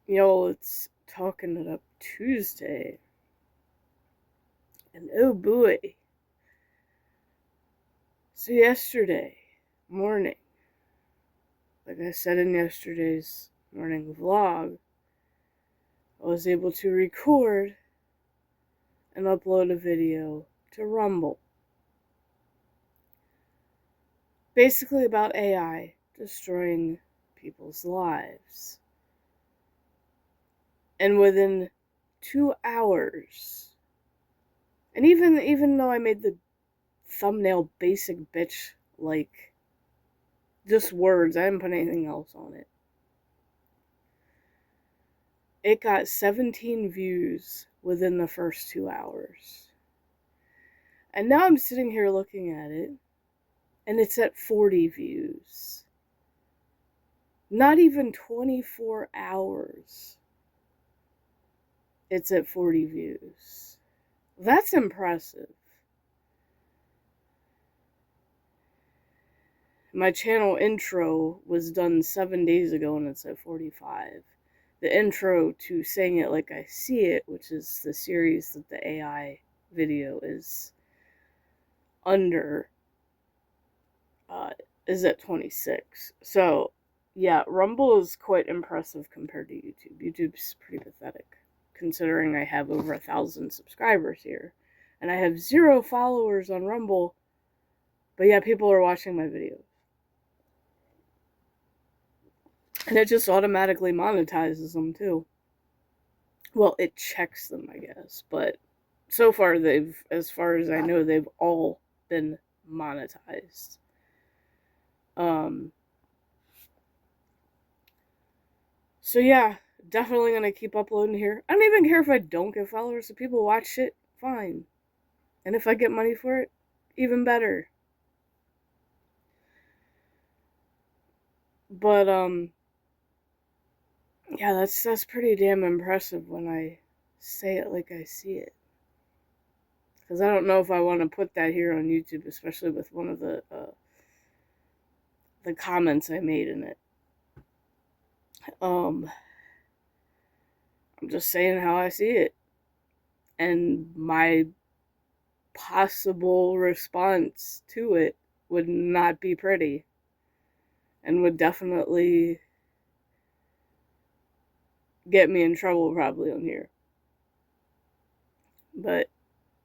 Yo, it's Talking It Up Tuesday. And oh boy. So yesterday morning, like I said in yesterday's morning vlog, I was able to record and upload a video to Rumble. Basically about AI destroying people's lives. And within 2 hours, and even though I made the thumbnail basic bitch like just words, I didn't put anything else on it. It got 17 views within the first 2 hours. And now I'm sitting here looking at it, and it's at 40 views. Not even 24 hours. It's at 40 views. That's impressive. My channel intro was done 7 days ago, and it's at 45. The intro to Saying It Like I See It, which is the series that the AI video is under, is at 26. So, yeah, Rumble is quite impressive compared to YouTube. YouTube's pretty pathetic, considering I have over 1,000 subscribers here. And I have 0 followers on Rumble, but yeah, people are watching my videos. And it just automatically monetizes them, too. Well, it checks them, I guess. But so far, as far as I know, they've all been monetized. So yeah, definitely gonna keep uploading here. I don't even care if I don't get followers. If people watch it, fine. And if I get money for it, even better. But, yeah, that's pretty damn impressive when I say it like I see it. Because I don't know if I want to put that here on YouTube, especially with one of the comments I made in it. I'm just saying how I see it. And my possible response to it would not be pretty. And would definitely get me in trouble probably on here. But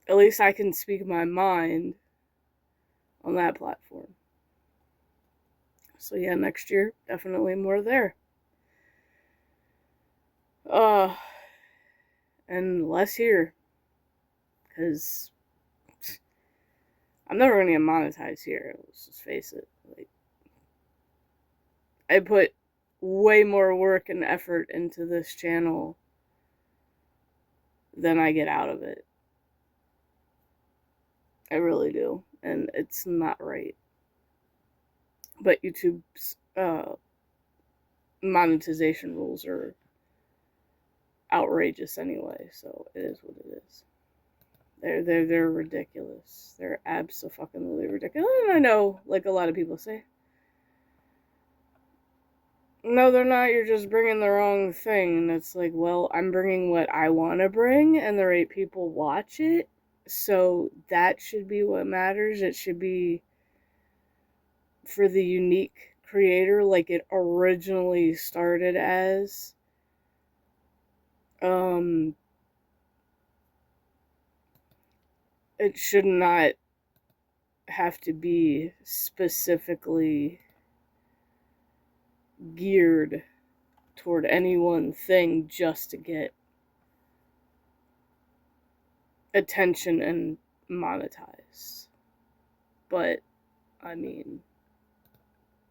at least I can speak my mind on that platform. So yeah, next year, definitely more there. And less here. Because I'm never going to get monetized here. Let's just face it. Like, I put way more work and effort into this channel than I get out of it. I really do. And it's not right. But YouTube's monetization rules are outrageous anyway, so it is what it is. They're ridiculous. They're abso-fucking-lutely ridiculous. And I know, like a lot of people say, no, they're not. You're just bringing the wrong thing. And it's like, well, I'm bringing what I want to bring, and the right people watch it. So that should be what matters. It should be for the unique creator, like it originally started as. It should not have to be specifically geared toward any one thing just to get attention and monetize. But, I mean,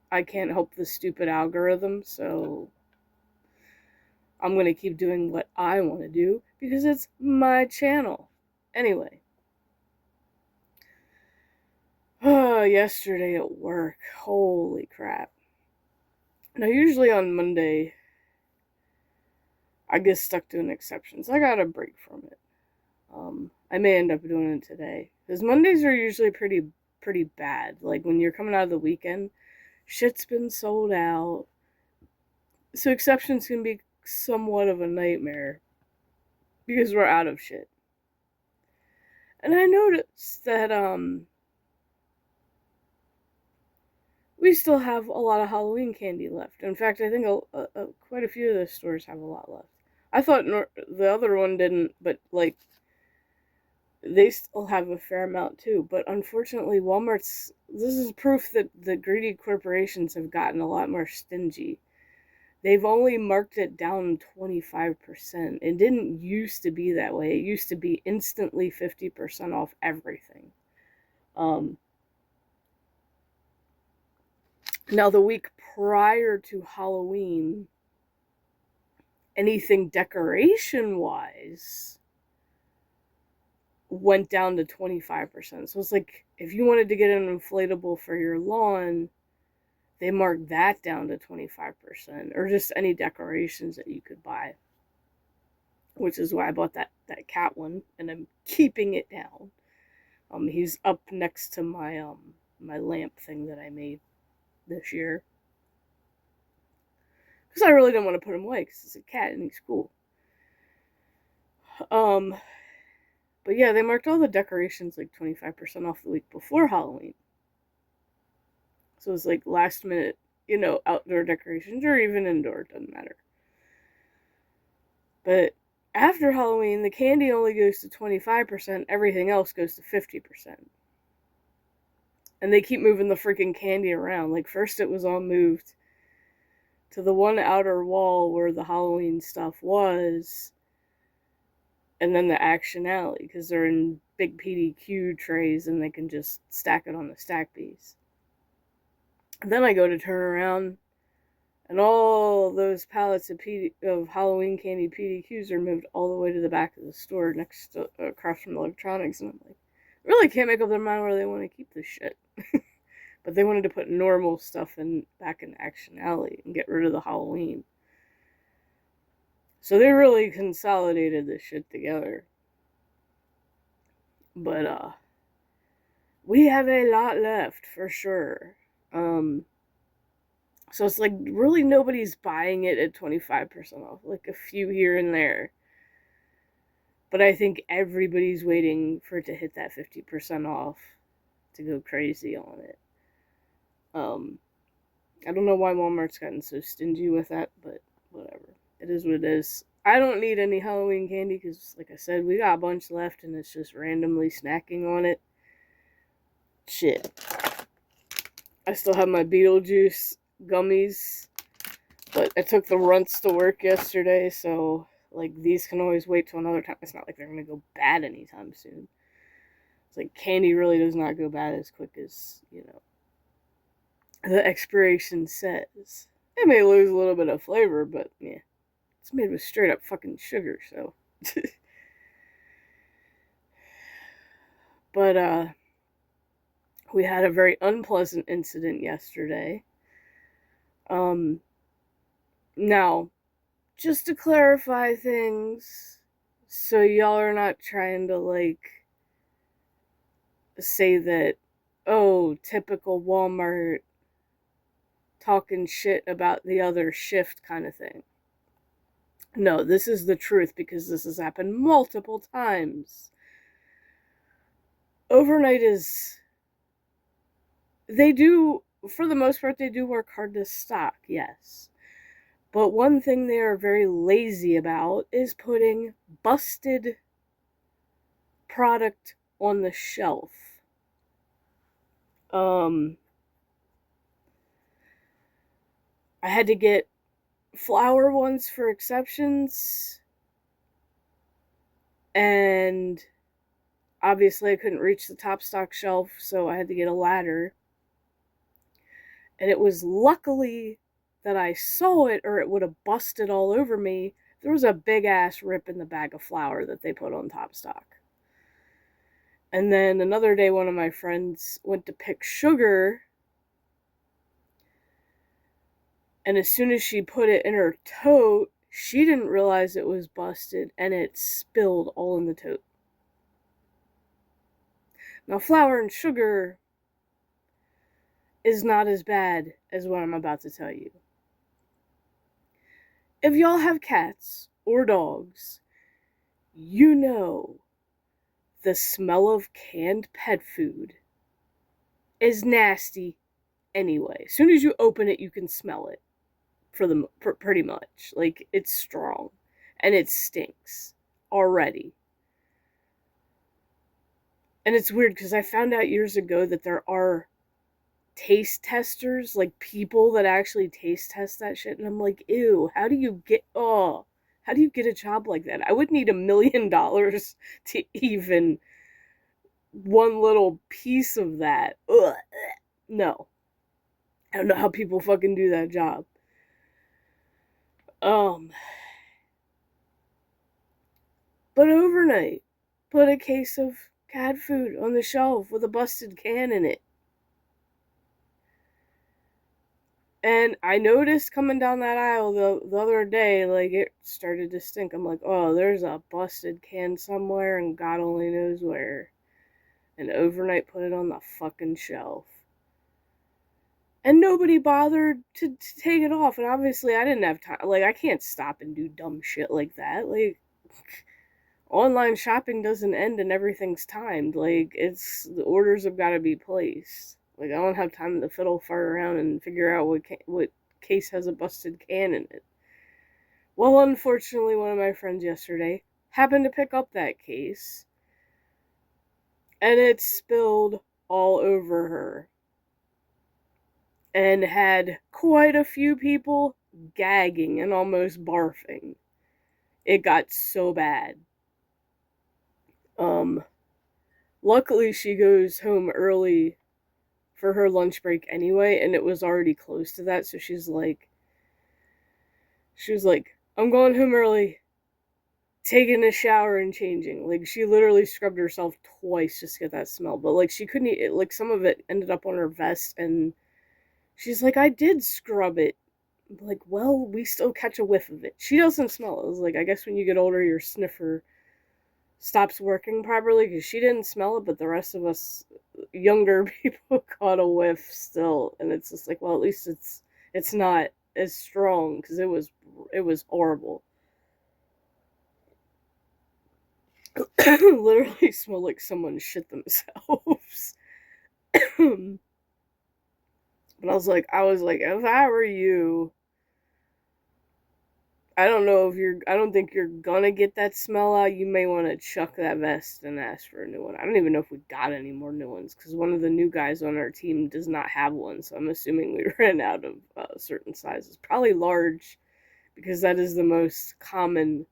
I can't help the stupid algorithm, so I'm going to keep doing what I want to do because it's my channel. Anyway. Yesterday at work. Holy crap. Now, usually on Monday, I get stuck doing exceptions. I got a break from it. I may end up doing it today. Because Mondays are usually pretty bad. Like, when you're coming out of the weekend, shit's been sold out. So exceptions can be somewhat of a nightmare because we're out of shit. And I noticed that we still have a lot of Halloween candy left. In fact, I think quite a few of the stores have a lot left. I thought the other one didn't, but like they still have a fair amount too. But unfortunately, Walmart's. This is proof that the greedy corporations have gotten a lot more stingy. They've only marked it down 25%. It didn't used to be that way. It used to be instantly 50% off everything. Now, the week prior to Halloween, anything decoration-wise went down to 25%. So it's like, if you wanted to get an inflatable for your lawn, they marked that down to 25%, or just any decorations that you could buy. Which is why I bought that cat one, and I'm keeping it down. He's up next to my my lamp thing that I made this year. Because I really didn't want to put him away, because it's a cat and he's cool. But yeah, they marked all the decorations like 25% off the week before Halloween. So it's like last minute, outdoor decorations or even indoor, doesn't matter. But after Halloween, the candy only goes to 25%, everything else goes to 50%. And they keep moving the freaking candy around. Like, first it was all moved to the one outer wall where the Halloween stuff was, and then the Action Alley, because they're in big PDQ trays and they can just stack it on the stack piece. Then I go to turn around, and all those pallets of Halloween candy PDQs are moved all the way to the back of the store across from electronics, and I'm like, really can't make up their mind where they want to keep this shit. But they wanted to put normal stuff back in Action Alley and get rid of the Halloween. So they really consolidated this shit together. But we have a lot left for sure. So it's like really nobody's buying it at 25% off, like a few here and there. But I think everybody's waiting for it to hit that 50% off to go crazy on it. I don't know why Walmart's gotten so stingy with that, but whatever. It is what it is. I don't need any Halloween candy because, like I said, we got a bunch left and it's just randomly snacking on it. Shit. I still have my Beetlejuice gummies, but I took the runts to work yesterday, so like these can always wait till another time. It's not like they're gonna go bad anytime soon. It's like candy really does not go bad as quick as, the expiration says. It may lose a little bit of flavor, but yeah, it's made with straight up fucking sugar, so. But we had a very unpleasant incident yesterday. Now, just to clarify things, so y'all are not trying to, like, say that, oh, typical Walmart talking shit about the other shift kind of thing. No, this is the truth because this has happened multiple times. Overnight they do, for the most part, they do work hard to stock, yes. But one thing they are very lazy about is putting busted product on the shelf. I had to get flour ones for exceptions, and obviously I couldn't reach the top stock shelf, so I had to get a ladder. And it was luckily that I saw it, or it would have busted all over me. There was a big ass rip in the bag of flour that they put on top stock. And then another day, one of my friends went to pick sugar, and as soon as she put it in her tote, she didn't realize it was busted, and it spilled all in the tote. Now, flour and sugar is not as bad as what I'm about to tell you. If y'all have cats or dogs, you know the smell of canned pet food is nasty anyway. As soon as you open it, you can smell it for pretty much. Like, it's strong and it stinks already. And it's weird because I found out years ago that there are taste testers, like people that actually taste test that shit, and I'm like, ew, how do you get a job like that? I would need $1,000,000 to even one little piece of that. Ugh. No. I don't know how people fucking do that job. But overnight, put a case of cat food on the shelf with a busted can in it. And I noticed coming down that aisle the other day, like, it started to stink. I'm like, oh, there's a busted can somewhere, and God only knows where. And overnight put it on the fucking shelf. And nobody bothered to take it off. And obviously I didn't have time. Like, I can't stop and do dumb shit like that. Like, online shopping doesn't end and everything's timed. Like, the orders have got to be placed. Like, I don't have time to fiddle fart around and figure out what case has a busted can in it. Well, unfortunately, one of my friends yesterday happened to pick up that case, and it spilled all over her, and had quite a few people gagging and almost barfing. It got so bad. Luckily she goes home early for her lunch break anyway, and it was already close to that, so she was like, I'm going home early, taking a shower and changing. Like, she literally scrubbed herself twice just to get that smell, but like, she couldn't eat it. Like, some of it ended up on her vest, and she's like, I did scrub it. I'm like, well, we still catch a whiff of it. She doesn't smell it. I was like, I guess when you get older, your sniffer stops working properly, because she didn't smell it, but the rest of us younger people caught a whiff still, and it's just like, well, at least it's not as strong, because it was horrible. Literally smelled like someone shit themselves. But I was like, if I were you, I don't think you're gonna get that smell out. You may want to chuck that vest and ask for a new one. I don't even know if we got any more new ones, because one of the new guys on our team does not have one, so I'm assuming we ran out of certain sizes. Probably large, because that is the most common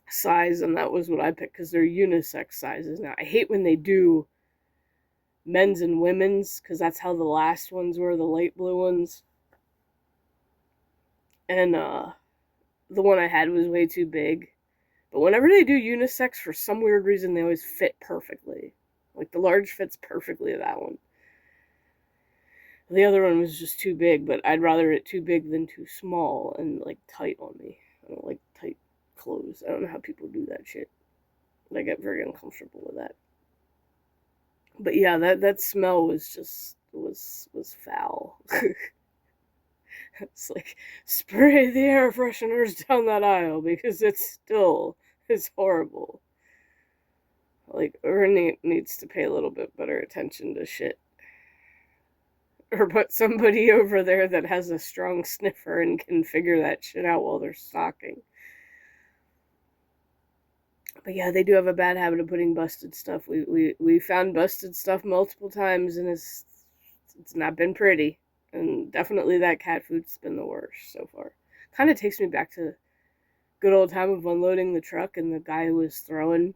size, and that was what I picked, because they're unisex sizes. Now, I hate when they do men's and women's, because that's how the last ones were, the light blue ones. And the one I had was way too big. But whenever they do unisex, for some weird reason, they always fit perfectly. Like, the large fits perfectly that one. The other one was just too big, but I'd rather it too big than too small and, like, tight on me. I don't like tight clothes. I don't know how people do that shit. I get very uncomfortable with that. But yeah, that smell was just, was foul. It's like, spray the air fresheners down that aisle, because it still is horrible. Like, Ernie needs to pay a little bit better attention to shit. Or put somebody over there that has a strong sniffer and can figure that shit out while they're stocking. But yeah, they do have a bad habit of putting busted stuff. We found busted stuff multiple times, and it's not been pretty. And definitely that cat food's been the worst so far. Kind of takes me back to good old time of unloading the truck, and the guy who was throwing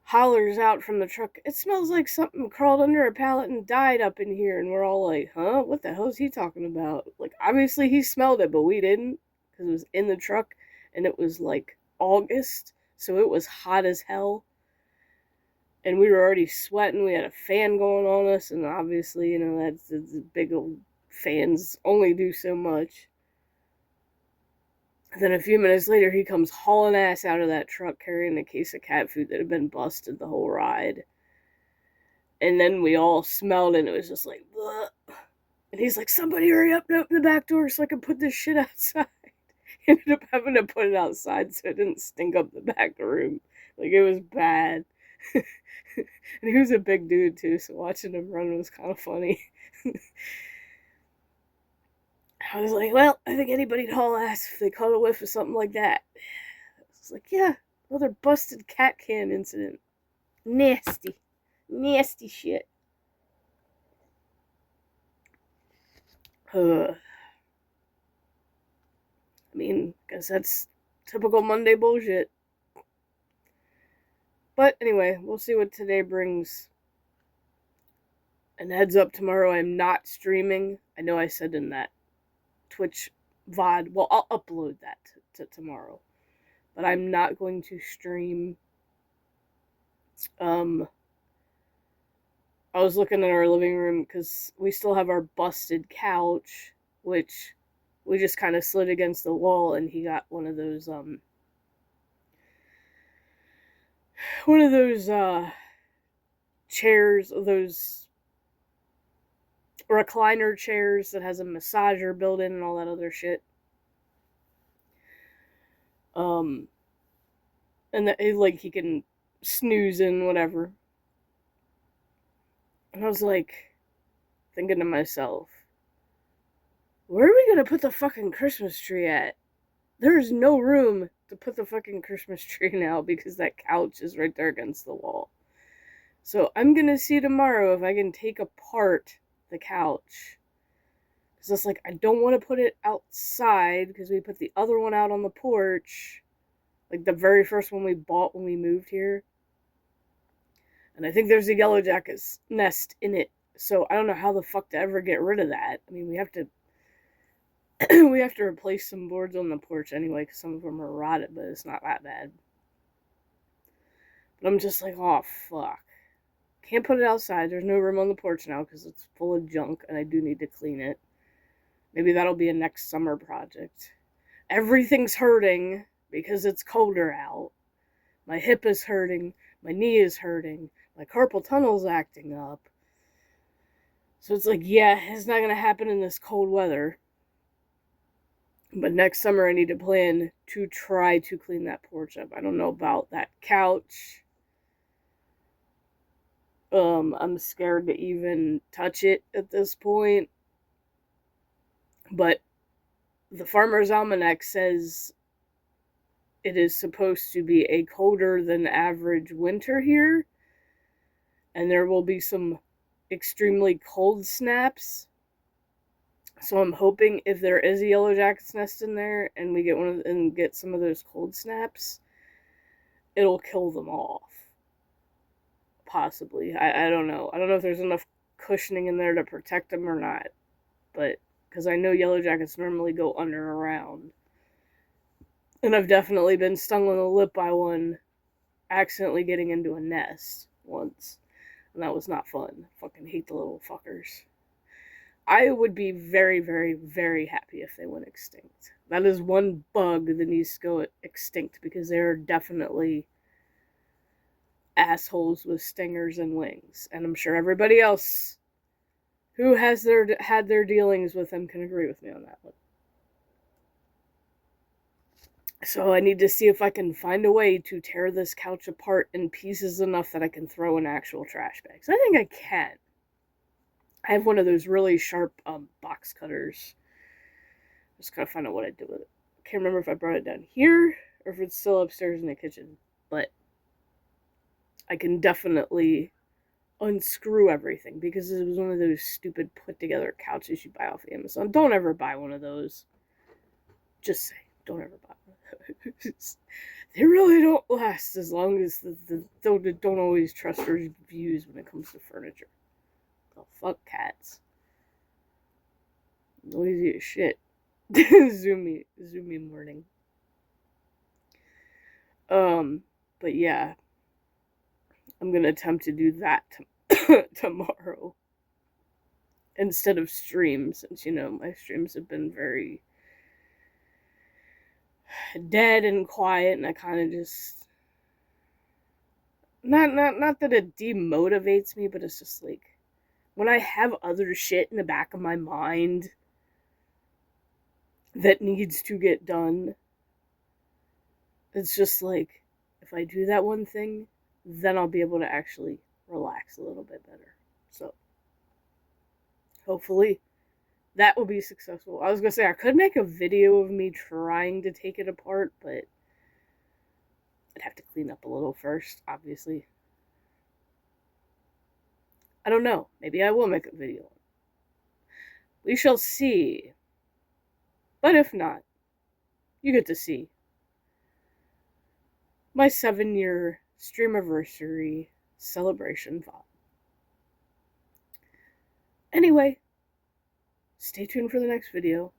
hollers out from the truck, it smells like something crawled under a pallet and died up in here. And we're all like, huh, what the hell is he talking about? Like, obviously he smelled it, but we didn't, because it was in the truck, and it was like August, so it was hot as hell, and we were already sweating. We had a fan going on us, and obviously, you know, that's big old fans only do so much. And then a few minutes later, he comes hauling ass out of that truck carrying a case of cat food that had been busted the whole ride. And then we all smelled it, and it was just like, bleh. And he's like, somebody hurry up and open the back door so I can put this shit outside. He ended up having to put it outside so it didn't stink up the back room. Like, it was bad. And he was a big dude, too, so watching him run was kind of funny. I was like, well, I think anybody'd haul ass if they caught a whiff of something like that. I was like, yeah, another busted cat can incident. Nasty. Nasty shit. I mean, guess that's typical Monday bullshit. But anyway, we'll see what today brings. And heads up, tomorrow I'm not streaming. I know I said in that Twitch VOD. Well, I'll upload that to tomorrow. But I'm not going to stream. I was looking at our living room because we still have our busted couch, which we just kind of slid against the wall, and he got one of those chairs, those recliner chairs that has a massager built in and all that other shit. And that like he can snooze in whatever. And I was like thinking to myself, where are we gonna put the fucking Christmas tree at? There's no room to put the fucking Christmas tree now because that couch is right there against the wall. So I'm gonna see tomorrow if I can take apart the couch. Because it's like, I don't want to put it outside because we put the other one out on the porch. Like the very first one we bought when we moved here. And I think there's a yellow jacket's nest in it. So I don't know how the fuck to ever get rid of that. I mean, we have to we have to replace some boards on the porch anyway because some of them are rotted, but it's not that bad. But I'm just like, oh fuck. Can't put it outside. There's no room on the porch now because it's full of junk and I do need to clean it. Maybe that'll be a next summer project. Everything's hurting because it's colder out. My hip is hurting. My knee is hurting. My carpal tunnel's acting up. So it's like, yeah, it's not going to happen in this cold weather. But next summer I need to plan to try to clean that porch up. I don't know about that couch. I'm scared to even touch it at this point. But the Farmer's Almanac says it is supposed to be a colder than average winter here. And there will be some extremely cold snaps. So I'm hoping if there is a yellow jacket's nest in there and we get some of those cold snaps, it'll kill them off. Possibly. I don't know. I don't know if there's enough cushioning in there to protect them or not. But because I know yellow jackets normally go under around. And I've definitely been stung on the lip by one accidentally getting into a nest once. And that was not fun. Fucking hate the little fuckers. I would be very, very, very happy if they went extinct. That is one bug that needs to go extinct because they're definitely assholes with stingers and wings. And I'm sure everybody else who has had their dealings with them can agree with me on that one. So I need to see if I can find a way to tear this couch apart in pieces enough that I can throw in actual trash bags. I think I can. I have one of those really sharp box cutters. Just gotta find out what I do with it. I can't remember if I brought it down here or if it's still upstairs in the kitchen. But I can definitely unscrew everything because it was one of those stupid put together couches you buy off Amazon. Don't ever buy one of those. Just say, don't ever buy one of those. They really don't last as long as don't always trust reviews when it comes to furniture. Oh, fuck cats. Noisy as shit. Zoomy morning. But yeah. I'm gonna attempt to do that tomorrow. Instead of streams, since, my streams have been very dead and quiet, and I kind of just... Not that it demotivates me, but it's just like... when I have other shit in the back of my mind that needs to get done, it's just like, if I do that one thing, then I'll be able to actually relax a little bit better. So, hopefully, that will be successful. I was gonna say, I could make a video of me trying to take it apart, but I'd have to clean up a little first, obviously. I don't know. Maybe I will make a video. We shall see. But if not, you get to see my 7-year streamiversary celebration VOD. Anyway, stay tuned for the next video.